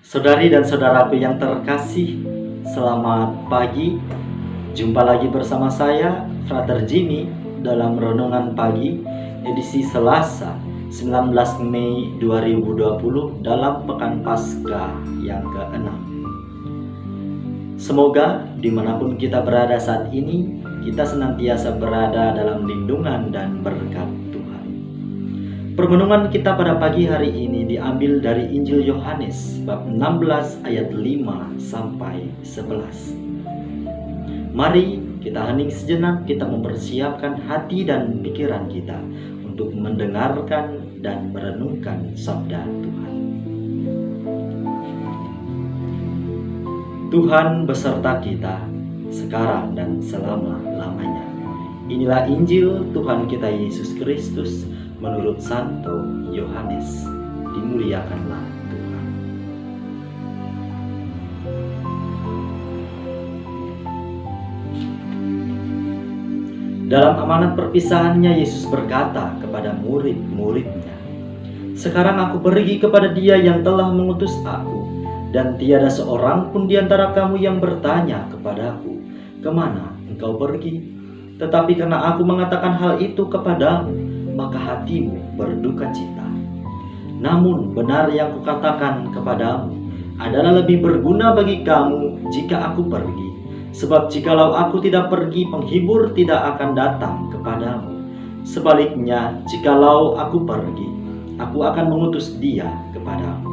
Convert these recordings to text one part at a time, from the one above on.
Saudari dan saudaraku yang terkasih, selamat pagi. Jumpa lagi bersama saya, Frater Jimmy, dalam Renungan Pagi, edisi Selasa, 19 Mei 2020 dalam Pekan Paskah yang ke-6. Semoga dimanapun kita berada saat ini, kita senantiasa berada dalam lindungan dan berkat Tuhan. Permenungan kita pada pagi hari ini diambil dari Injil Yohanes bab 16 ayat 5 sampai 11. Mari kita hening sejenak, kita mempersiapkan hati dan pikiran kita untuk mendengarkan dan merenungkan sabda Tuhan. Tuhan beserta kita sekarang dan selama-lamanya. Inilah Injil Tuhan kita Yesus Kristus menurut Santo Yohanes. Dimuliakanlah Tuhan. Dalam amanat perpisahannya, Yesus berkata kepada murid-muridnya, "Sekarang aku pergi kepada Dia yang telah mengutus aku, dan tiada seorang pun di antara kamu yang bertanya kepadaku, 'Kemana engkau pergi?' Tetapi karena aku mengatakan hal itu kepadamu, maka hatimu berduka cita. Namun benar yang kukatakan kepadamu adalah lebih berguna bagi kamu jika aku pergi. Sebab jikalau aku tidak pergi, penghibur tidak akan datang kepadamu. Sebaliknya, jikalau aku pergi, aku akan mengutus Dia kepadamu.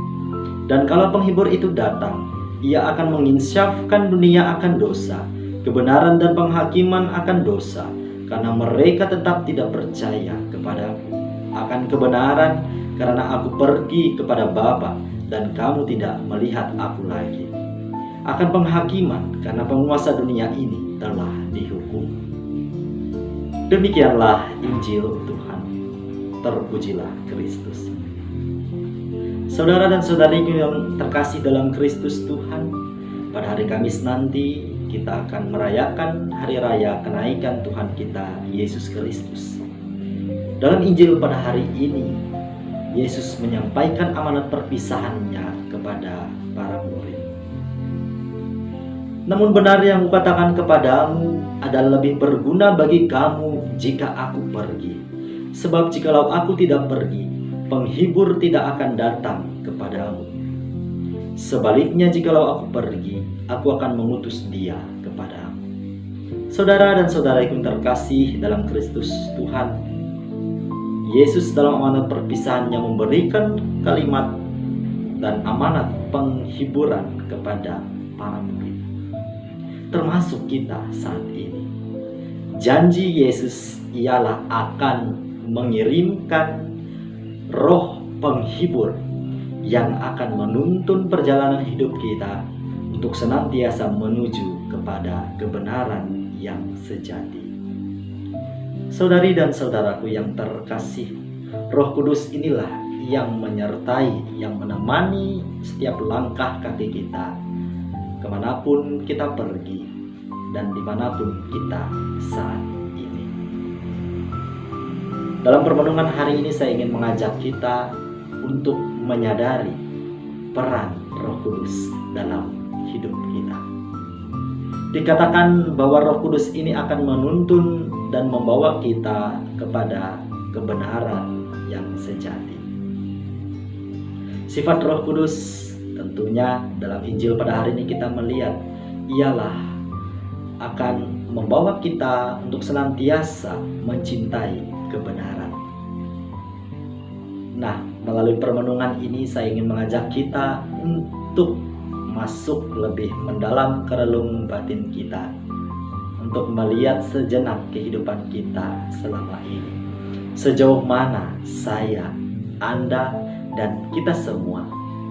Dan kalau penghibur itu datang, Ia akan menginsyafkan dunia akan dosa, kebenaran dan penghakiman akan dosa, karena mereka tetap tidak percaya kepadaku. Akan kebenaran, karena aku pergi kepada Bapa, dan kamu tidak melihat aku lagi. Akan penghakiman, karena penguasa dunia ini telah dihukum." Demikianlah Injil Tuhan. Terpujilah Kristus. Saudara dan saudariku yang terkasih dalam Kristus Tuhan, pada hari Kamis nanti kita akan merayakan hari raya kenaikan Tuhan kita Yesus Kristus. Dalam Injil pada hari ini, Yesus menyampaikan amanat perpisahannya kepada para murid. "Namun benar yang kukatakan kepadamu adalah lebih berguna bagi kamu jika aku pergi. Sebab jikalau aku tidak pergi, penghibur tidak akan datang kepadamu. Sebaliknya jikalau aku pergi, aku akan mengutus Dia kepadamu." Saudara dan saudaraku yang terkasih dalam Kristus Tuhan, Yesus dalam amanat perpisahannya memberikan kalimat dan amanat penghiburan kepada para murid, termasuk kita saat ini. Janji Yesus ialah akan mengirimkan Roh Penghibur yang akan menuntun perjalanan hidup kita untuk senantiasa menuju kepada kebenaran yang sejati. Saudari dan saudaraku yang terkasih, Roh Kudus inilah yang menyertai, yang menemani setiap langkah kaki kita, kemanapun kita pergi dan dimanapun kita saat ini. Dalam permenungan hari ini saya ingin mengajak kita untuk menyadari peran Roh Kudus dalam hidup kita. Dikatakan bahwa Roh Kudus ini akan menuntun dan membawa kita kepada kebenaran yang sejati. Sifat Roh Kudus tentunya dalam Injil pada hari ini kita melihat ialah akan membawa kita untuk senantiasa mencintai kebenaran. Nah, melalui permenungan ini saya ingin mengajak kita untuk masuk lebih mendalam ke relung batin kita, untuk melihat sejenak kehidupan kita selama ini. Sejauh mana saya, Anda, dan kita semua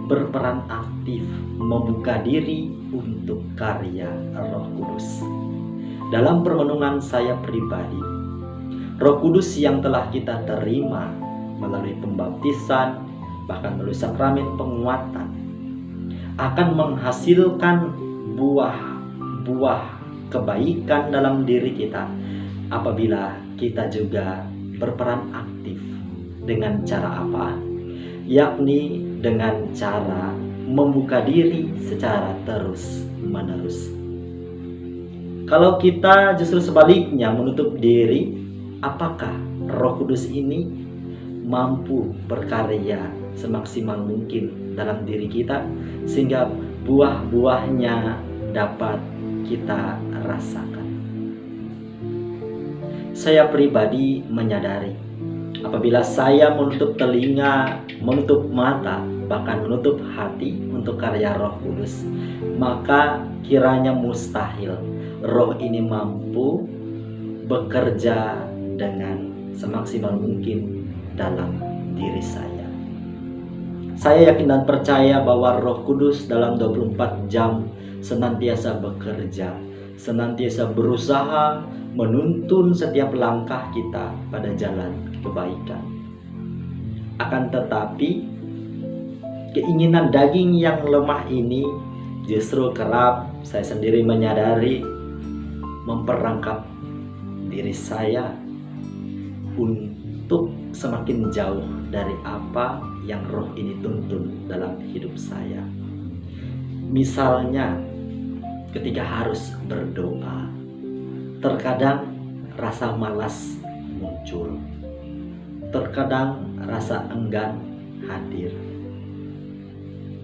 berperan aktif membuka diri untuk karya Roh Kudus. Dalam permenungan saya pribadi, Roh Kudus yang telah kita terima melalui pembaptisan, bahkan melalui sakramen penguatan, akan menghasilkan buah kebaikan dalam diri kita apabila kita juga berperan aktif. Dengan cara apa? Yakni dengan cara membuka diri secara terus-menerus. Kalau kita justru sebaliknya menutup diri, apakah Roh Kudus ini mampu berkarya semaksimal mungkin dalam diri kita sehingga buah-buahnya dapat kita rasakan? Saya pribadi menyadari apabila saya menutup telinga, menutup mata, bahkan menutup hati untuk karya Roh Kudus, maka kiranya mustahil Roh ini mampu bekerja dengan semaksimal mungkin dalam diri saya. Saya yakin dan percaya bahwa Roh Kudus dalam 24 jam senantiasa bekerja, senantiasa berusaha menuntun setiap langkah kita pada jalan kebaikan. Akan tetapi, keinginan daging yang lemah ini justru kerap saya sendiri menyadari memperangkap diri saya untuk semakin jauh dari apa yang Roh ini tuntun dalam hidup saya. Misalnya ketika harus berdoa, terkadang rasa malas muncul, terkadang rasa enggan hadir.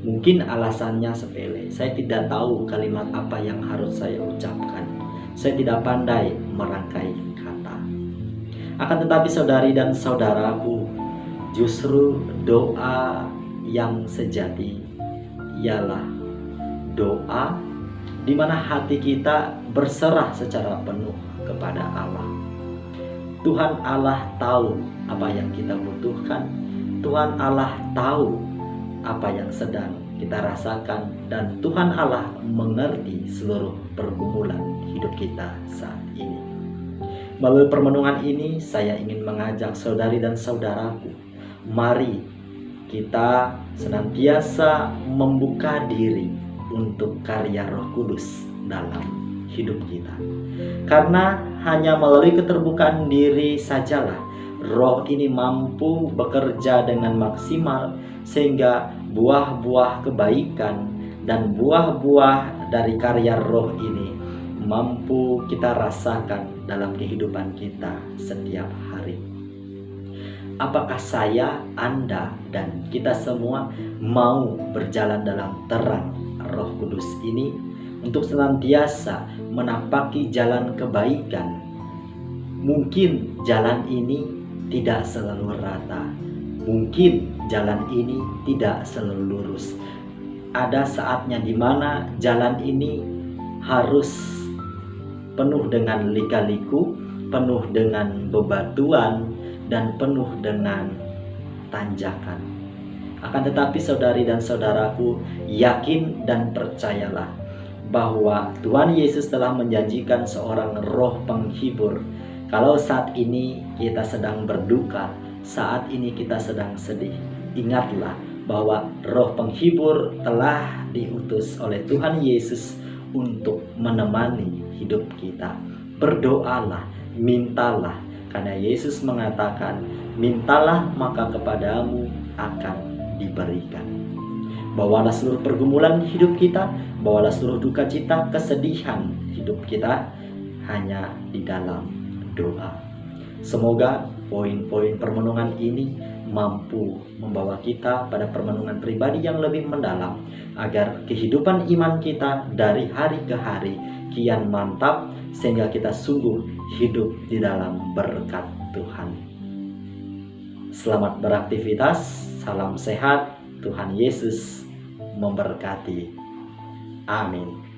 Mungkin alasannya sepele, saya tidak tahu kalimat apa yang harus saya ucapkan, saya tidak pandai merangkai kata. Akan tetapi saudari dan saudaraku, justru doa yang sejati ialah doa di mana hati kita berserah secara penuh kepada Allah. Tuhan Allah tahu apa yang kita butuhkan, Tuhan Allah tahu apa yang sedang kita rasakan, dan Tuhan Allah mengerti seluruh pergumulan hidup kita saat ini. Melalui permenungan ini saya ingin mengajak saudari dan saudaraku, mari kita senantiasa membuka diri untuk karya Roh Kudus dalam hidup kita. Karena hanya melalui keterbukaan diri sajalah Roh ini mampu bekerja dengan maksimal sehingga buah-buah kebaikan dan buah-buah dari karya Roh ini mampu kita rasakan dalam kehidupan kita setiap hari. Apakah saya, Anda, dan kita semua mau berjalan dalam terang Roh Kudus ini untuk senantiasa menapaki jalan kebaikan? Mungkin jalan ini tidak selalu rata, mungkin jalan ini tidak selalu lurus. Ada saatnya di mana jalan ini harus penuh dengan lika-liku, penuh dengan bebatuan, dan penuh dengan tanjakan. Akan tetapi saudari dan saudaraku, yakin dan percayalah bahwa Tuhan Yesus telah menjanjikan seorang Roh penghibur. Kalau saat ini kita sedang berduka, saat ini kita sedang sedih, ingatlah bahwa Roh penghibur telah diutus oleh Tuhan Yesus untuk menemani hidup kita. Berdoalah, mintalah, karena Yesus mengatakan, mintalah maka kepadamu akan diberikan. Bawalah seluruh pergumulan hidup kita, bawalah seluruh duka cita, kesedihan hidup kita hanya di dalam doa. Semoga poin-poin permenungan ini mampu membawa kita pada permenungan pribadi yang lebih mendalam, agar kehidupan iman kita dari hari ke hari kian mantap, sehingga kita sungguh hidup di dalam berkat Tuhan. Selamat beraktivitas, salam sehat, Tuhan Yesus memberkati. Amin.